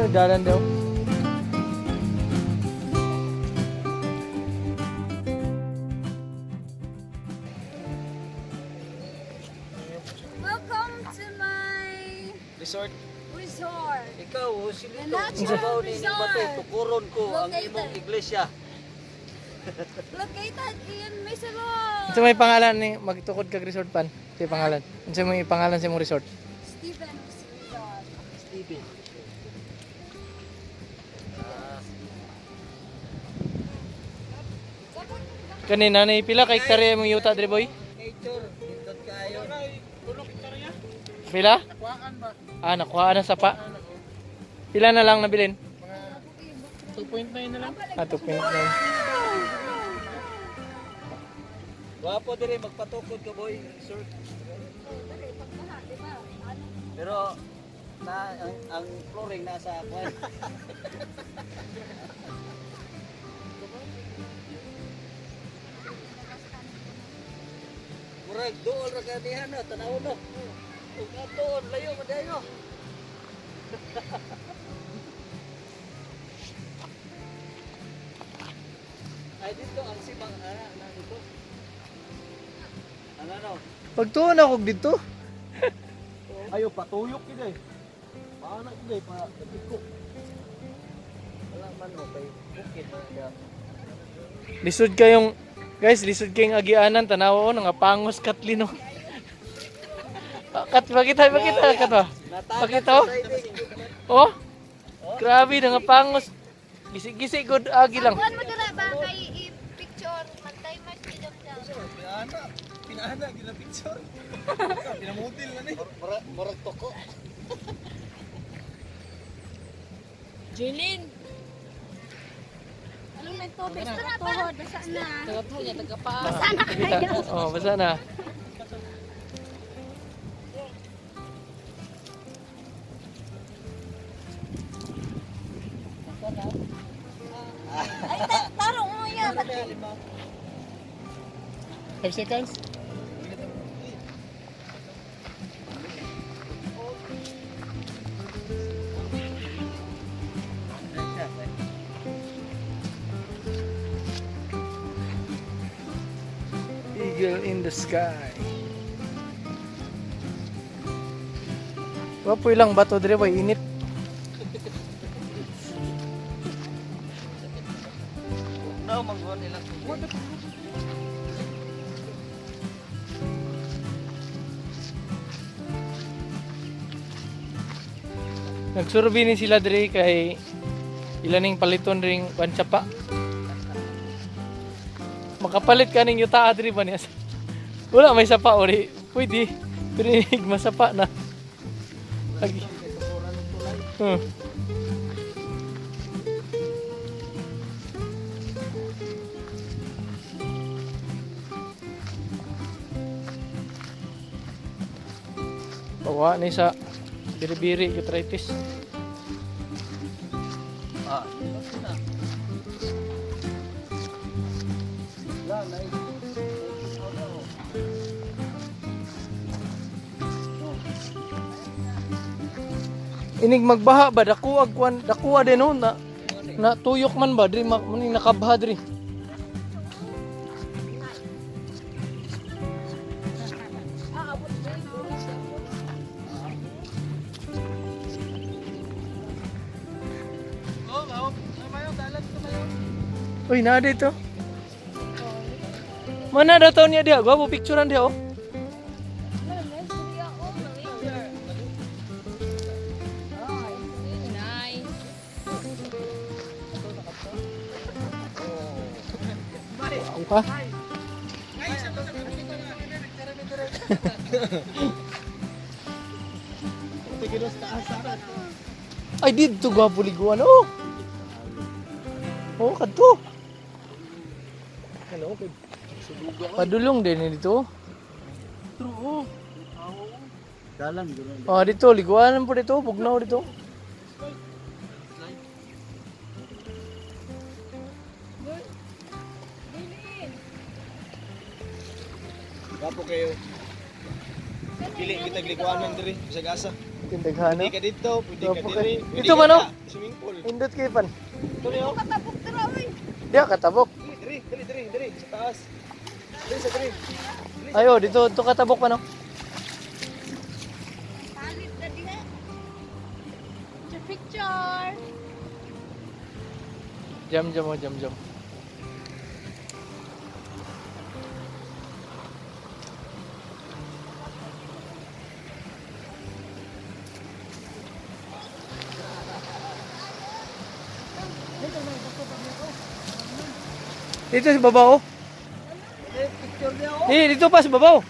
Dalan daw. Welcome to my Resort. resort. Ikaw, sino The ito? natural Sabaw ni resort. Bato, tukuron ko ang Located. imong iglesia. Located in Misero. Unsa may pangalan ni magtukod kag resort pan? Sa pangalan. Unsa may pangalan sa imong resort? Stevens Resort. Steven. Kanina na pila kay hektarya imong yuta diri boy? Nature, pindot kayo. Pila? Ah, nakuha na sa pa. Pila na lang nabilin? 2.9 na lang. Ah, 2.9. Wapo dire magpatukod ka boy, resort. Pero na ang flooring nasa kwan. Murag dool ra kanihan no, tanawon no. Ug atoon layo man dayo. Ay dito ang simang na dito. Ano? Pagtuon ako dito. Ayo patuyok kita eh. Paano kita eh, pa ko. Wala man mo kay bukid na. Lisod kayong guys, lisod kayong agianan tanaw nga pangos katlino. Pakita kat ba? Pakita oh. Oh. Grabe nga pangos. Gisi-gisi good agi lang. Kuan mo dira ba kay i-picture magtay mas video daw. Pinaana, gina picture. Pinamutil na ni. Murag toko. Jilin. Ano may tubig sa tuhod basa na. Tagatuho niya, tagapa. Basa na kayo. Oh, basa na. Ay tarong mo yan. 5 seconds. Eagle in the sky. Wapoy lang bato dire boy, init. Now magwan nila. Nagsurvey ni sila dire kay ilaning paliton ring pansapa. Makapalit ka ning yuta adri ba niya? Wala may sapa ori. Pwede. Pero masapa na. Lagi. Bawa ni sa biri-biri arthritis. Ah, na. Lang na. Inig magbaha ba dako agwan dako din no na tuyok man ba diri man nakabaha diri. Uy, na dito. Mana daw niya dia? Gua mau picturean dia oh. Ha? Tigilos taas sana. Ay, dito gwapo liguan. Oh! Oh, kadto. Hello, kay suluga. Padulong din dito. True. Dalan guro. Oh, dito liguan po dito, bugnaw dito. Gapo kayo. Pili kita glikuanan diri sa gasa. Tindaghana. Pwede ka dito, pwede ka Gapo diri. kay- pwede Dito ka man, oh. na, Swimming pool. Indot kay pan. Diri oh. Katabok tira, uy. Diya katabok. Diri sa taas. Diri sa diri. Ayo, dito katabok pa no. Palit na diha. Picture. Jam oh, jam. Dito sa baba oh. Picture niya oh. Dito pa sa baba oh.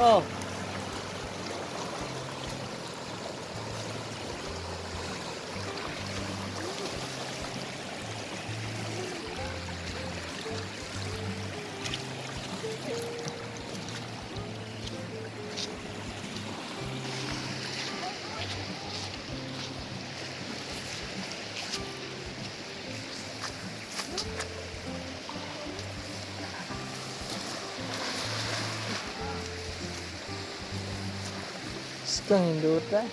Oh. Sekang induta.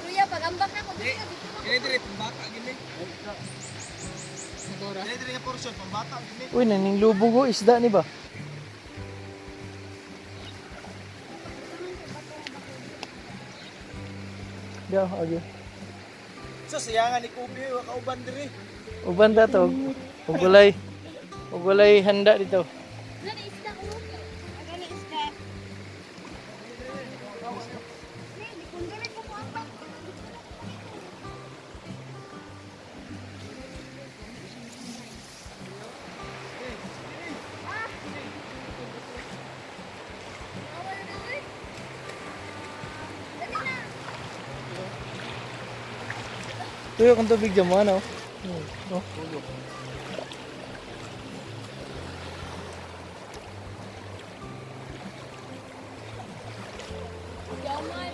Kuya, pagambak na ko dito. Diri pambata gini. Diri nga portion pambata gini. Uy, naning lubog oh, isda ni ba? Diya, agi. So sayangan ni Kubi wa kauban diri. Uban ta to. Ugulay handa dito. Gani isda ko. Gani isda. Ni, di kung dili ko kuambak. Awal na, uy. Dali na. Tuyo kang tubig dyan mo, ano? Oh. Yaman.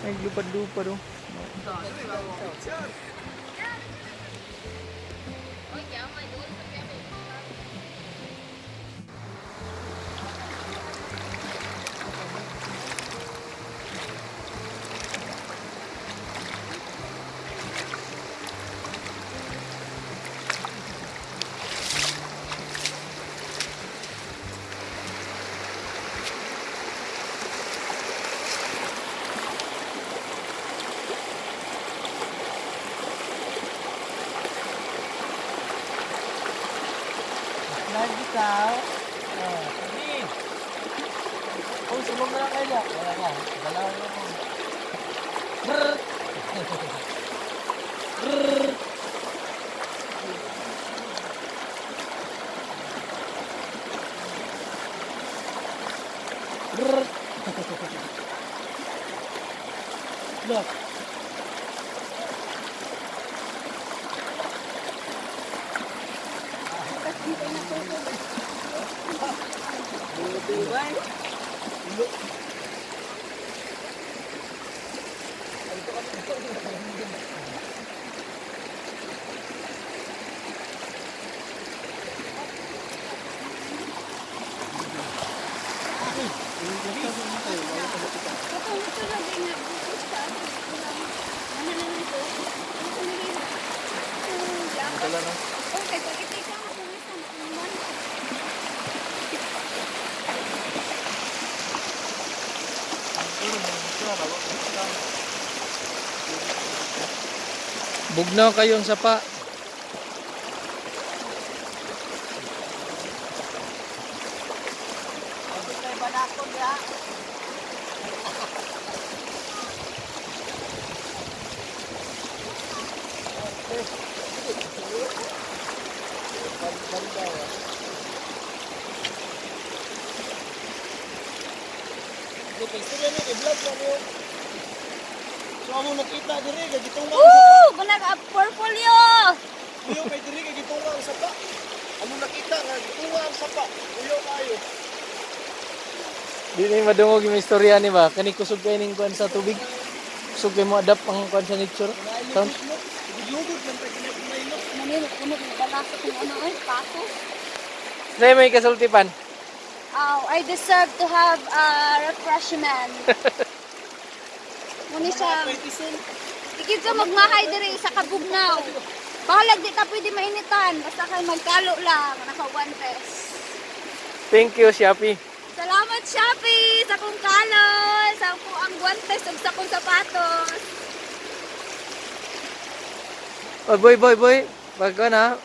Ay, lupad-lupad oh. Oy, yaman doon sa kami. Lagi ka. Oh, sige. Oh, sumog na lang kayo. Wala ka. Dalawa na mo. Brrr. Brrr. Brrr. Look. Kapag ito na din na bukas ka. Ano na nito? Ito na rin. Dala na. Okay, pag itika mo kung isang kuman. Bugnaw kayong sapa. Hindi kayo banakon ya. Di pagsuga ni i-vlog na niyo. So amo nakita diri kay gitunga. Bulag portfolio. Uyo kay diri kay gitunga ang sapa. Amo nakita nga gitunga ang sapa. Uyo kayo. Di ni madungog yung istorya ni ba? Kani kusog kay ning kuan sa tubig. Kusog kay mo adapt ang kuan sa nature. Sound. Gilugod man tay kinailot. Manilot mo balasot ng ano ay pato. Say may kasultipan. Oh, I deserve to have a refreshment. Muni siya. Petison. Ikit sa magmahay diri sa kabugnaw. Bahalag di ta pwede mainitan. Basta kay magkalo lang. Naka-1 Thank you, Shopee. Salamat Shopee sa kong kalon. Sa akong ang guantes ug sa kong sapatos. Oh, boy. Bago na.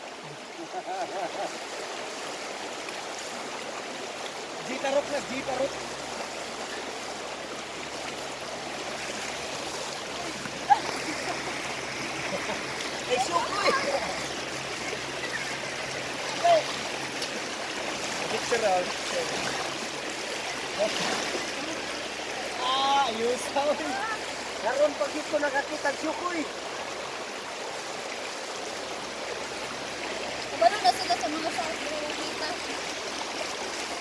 Gitarok na gitarok. Ay sukoy. Picture out. Ayos tawon. Karon pag ito nakakita sukoy. Kabalo na sila sa mga side diri kita.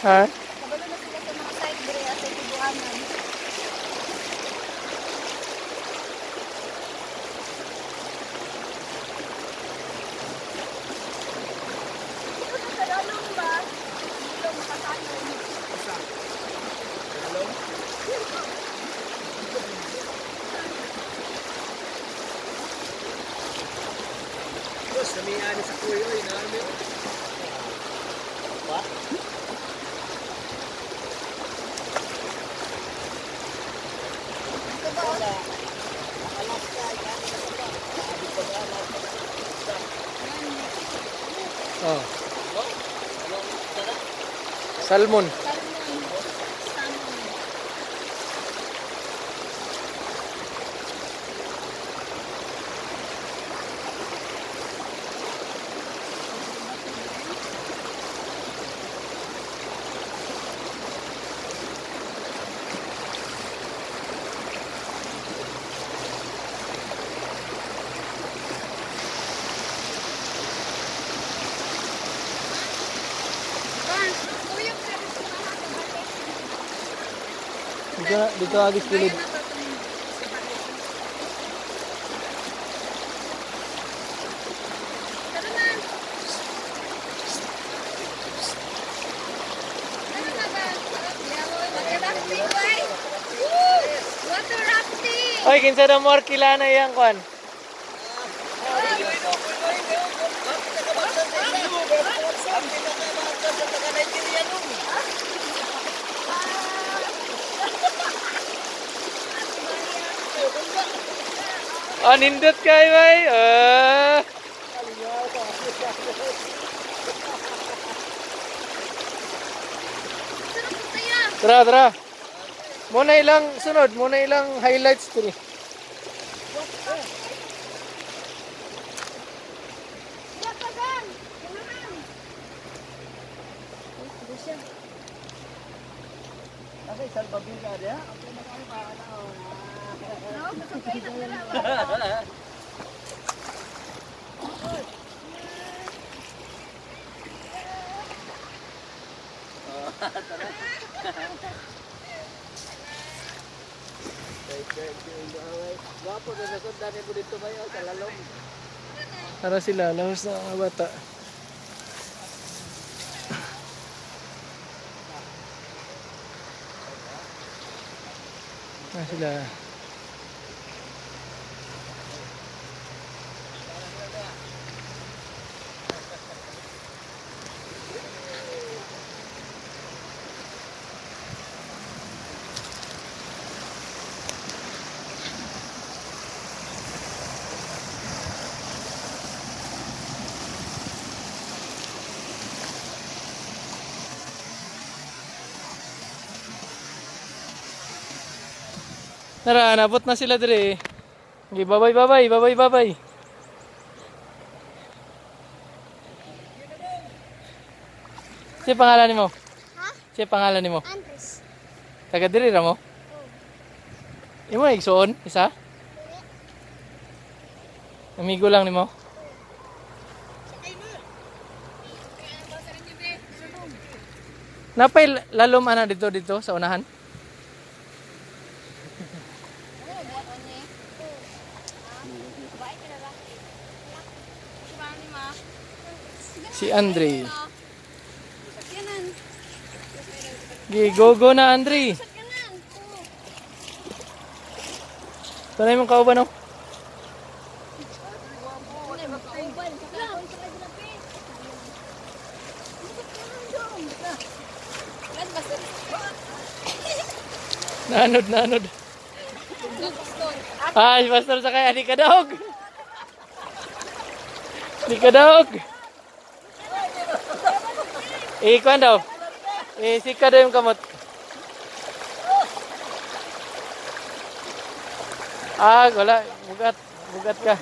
Ha? Kabalo na sila sa mga side diri sa tibuanan. Ito na sa dalong ba? Dito makatalong. Hello. Terus kami ani sa kuyo inami. Ba? Ito ba? Oh. Salmon. Salmon. Salmon. Dito agis gilid. Water rafting! Oy, kinsa na more kilana yang kuan? Oh, nindot kay bay. Tara. Muna ilang sunod, muna ilang highlights diri. Kasi salbabida dia. Gwapo na nasundan mo dito kayo sa lalong. Para sila lahos na mga bata. Sila. Tara, nabot na sila dire. Okay, babay. Siya pangalan nimo? Ha? Siya pangalan nimo? Andres. Taga diri ra mo? Imo igsoon isa? Amigo lang nimo? Napay lalom ana dito sa unahan? Si Andre. Yanan. Go na Andre. Yanan. Tanay mong kauban no? Nanod. Ah, si Pastor sa kaya, di ka daog. Kuan daw. Sika daw yung kamot. Ah, wala. Bugat ka.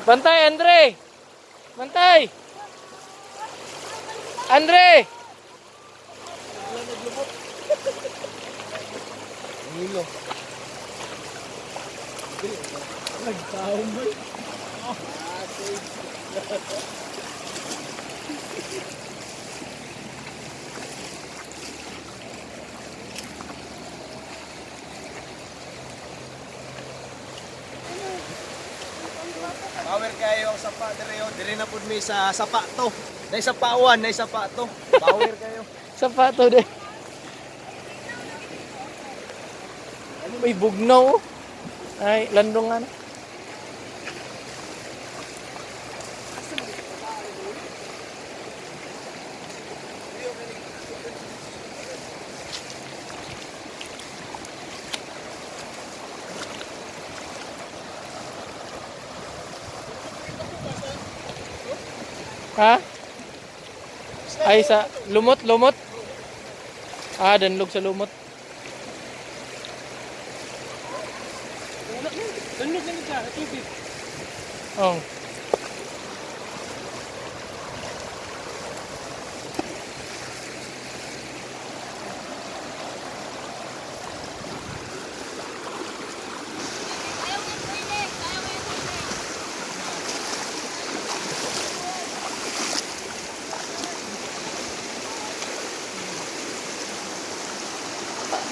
Bantay, Andre! Bantay! Andre! Hilo. Nagtaon mo. Power kayo ang sapa dire na pud mi sa sapa to. Nay sapawan, nay sapa to. Power kayo. Sapato de. Ano may bugnaw? Ay, landong ano? Ha? Ay sa lumot. Ah, danlog sa lumot. Tanong ni ka, tubig. Oh.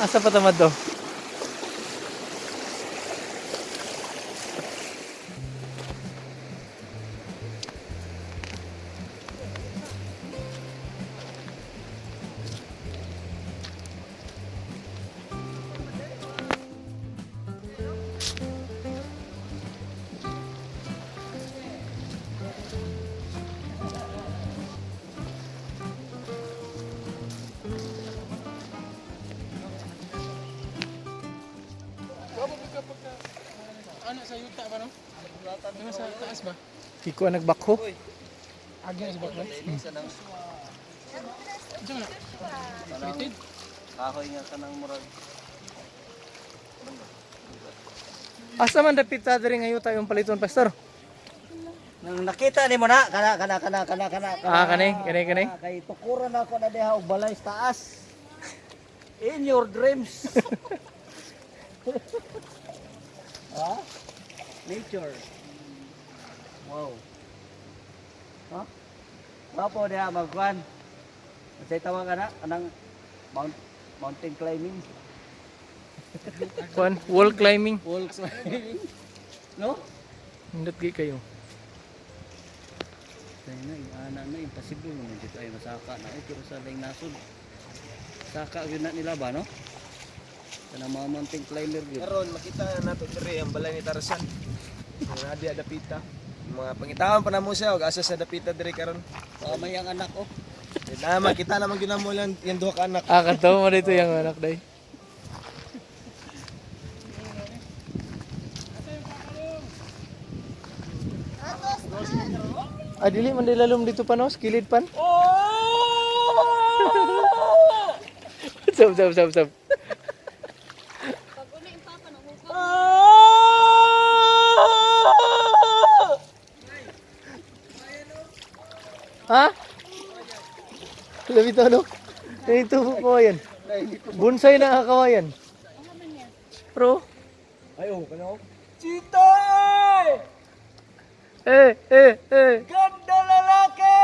Asa pa tamad to? Anak sa yuta ba no? Ano sa taas ba? Iko nagbakho. Agi sa baklan. Diyan na. Waited. Kahoy nga kanang murag. Asa man dapit ta diri ngayon tayong paliton pastor? Nang nakita ni mo na kana. Ah, kani. Kay tukuran ako na diha og balay sa taas. In your dreams. Ha? Nature. Wow. Ha? Wapo diha magkuan. Say tawag kana kanang mountain climbing. Kuan, wall climbing. Wall climbing. No? Hindot gi kayo. Kaya na, imposible naman dito ay masaka na. Pero sa lang nasod. Saka yun na nila ba, no? Kana mga mountain climber yun. Karon makita na nato dire ang balay ni Tarzan. Nadi adapita. Mga pangitawan pa na mo siya og asa sa dapita dire karon. May ang anak, oh. Na makita naman gyud mo lang yung duha ka anak. Ah, kanto mo dito yung anak day. Ah, dili man dilalom dito pa no, skilid pan. Oh! Sab. Pag uli yung papa nang hukog. Ha? Labi to, no? Ito po yan. Bonsai na kakawayan. Ano man yan? Bro. Ay, oh, kano? Chitoy! Eh. Ganda lalaki!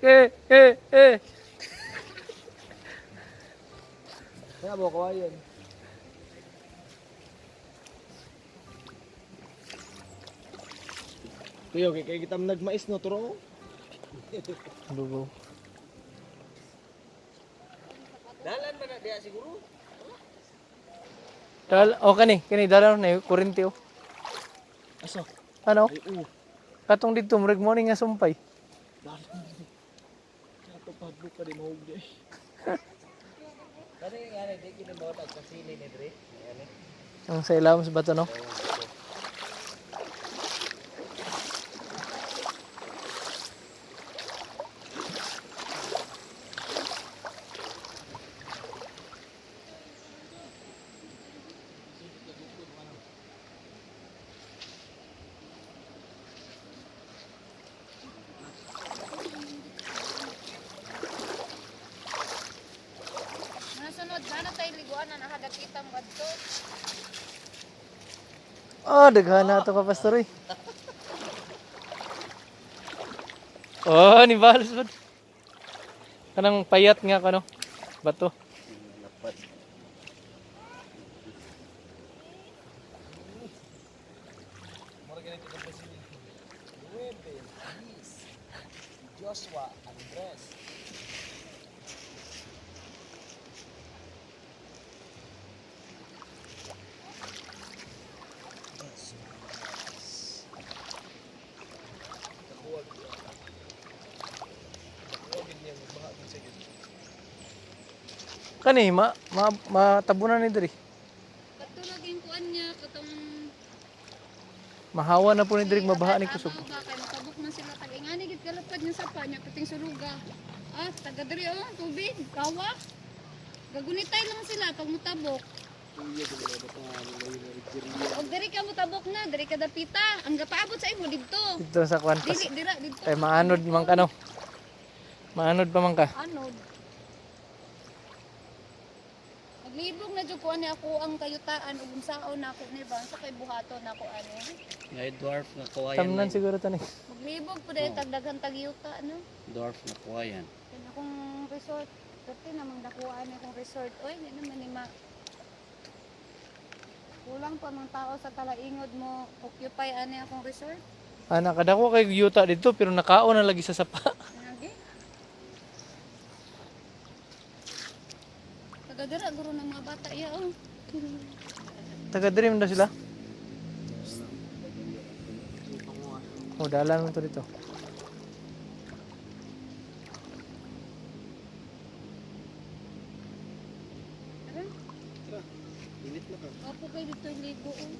Eh. Kaya mo, kawayan. Kuya, kaya kita nagmais no, turo. Dugo. Dalan ba na diya siguro? Kani dalan na kurente oh. Aso? Ano? Ay, oo. Katong dito murag morning nga sumpay. Ito pagbo ka di mahug di. Kani nga di kinabawat ang kasili ni Dre. Ang sa ilawom sa bato no. Nasunod sana tayo liguan na nakadakitang wadto. Daghan na ito ka pastor eh. Ni balas ba? Kanang payat nga kano. Bato. Lapat. Joshua Andres. Kani matabunan ni diri. Katulog yung kuan niya, katong Mahawa na po ni diri mabaha ni kusog. Kay makabuk man sila tag ingani gid kalapad niya sa pa niya puting suluga. Taga diri tubig, kawa. Gagunitay lang sila pag mutabok. Og diri ka mutabok na, diri ka dapita. Ang gapaabot sa imo didto. Dito sa kwan pas. Dili dira didto. Ay maanod man ka no. Maanod pa man ka. Anod. Naglibog na jud ko ani ako ang kayutaan ug unsaon nako ni ba sa kay buhaton nako ani. Ngay dwarf nga kawayan. Tamnan siguro tani. Maglibog pud ay tagdaghan tagyuta no. Dwarf nga kawayan. Kaya akong resort, dati namang nakuhaan akong resort. Oy, hindi naman ni ma. Kulang pa mga tao sa talaingod mo occupy ani akong resort. Nakadako kay yuta dito pero nakaon na lagi sa sapa. Lagi. Tagadira guro ng mga bata iya oh. Taga diri man daw sila. Dalan mo to dito. Ako kay dito ligo oh.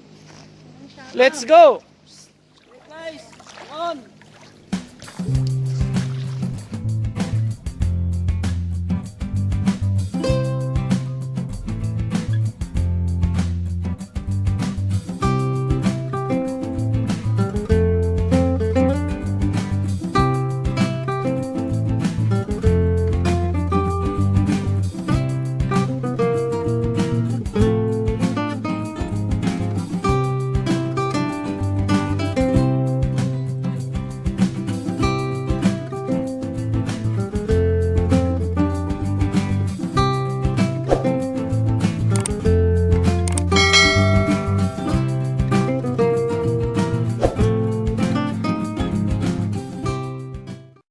Let's go. Guys, on!